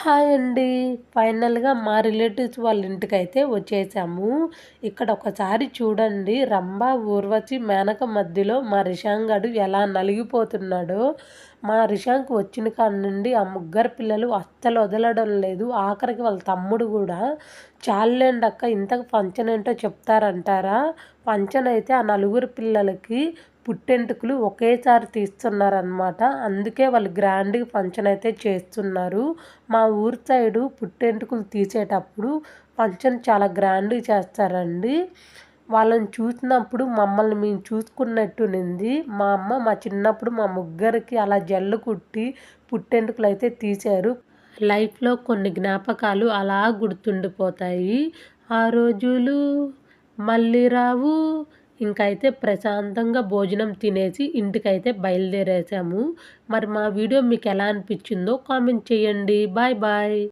Hi అండి. ఫైనల్‌గా మా రిలేటివ్స్ వాళ్ళ ఇంటికైతే వచ్చేసాము. ఇక్కడ ఒకసారి చూడండి 'రంభ, ఊర్వశి, మేనక' మధ్యలో మా రిషాంక్ గాడు ఎలా నలిగిపోతున్నాడో. మా రిషాంక్ వచ్చిన కాడ నుండి ఆ ముగ్గురు పిల్లలు అస్సలు వదలడం లేదు. ఆఖరికి వాళ్ళ తమ్ముడు గూడా చాల్లేండి అక్క ఇంతకు ఫంక్షన్ ఏంటో చెప్తారంటారా? ఫంక్షన్ అయితే ఆ నలుగురు పిల్లలకి పుట్టెంటుకలు ఒకేసారి తీస్తున్నారనమాట. అందుకే వాళ్ళు గ్రాండ్‌గా ఫంక్షన్ అయితే చేస్తున్నారు. మా ఊరు సైడు పుట్టెంటుకలు తీసేటప్పుడు ఫంక్షన్ చాలా గ్రాండ్‌గా చేస్తారండి. వాళ్ళని చూసినప్పుడు మమ్మల్ని మేము చూసుకున్నట్టునింది. మా అమ్మ మా చిన్నప్పుడు మా ముగ్గురికి అలా జల్లు కుట్టి పుట్టెంటుకలైతే తీశారు. లైఫ్‌లో కొన్ని జ్ఞాపకాలు అలా గుర్తుండిపోతాయి. ఆ రోజులు మళ్ళీ రావు. ఇంకైతే ప్రశాంతంగా భోజనం తినేసి ఇంటికైతే బయలుదేరేసాము. మరి మా వీడియో మీకెలా అనిపించిందో కామెంట్ చేయండి. Bye bye.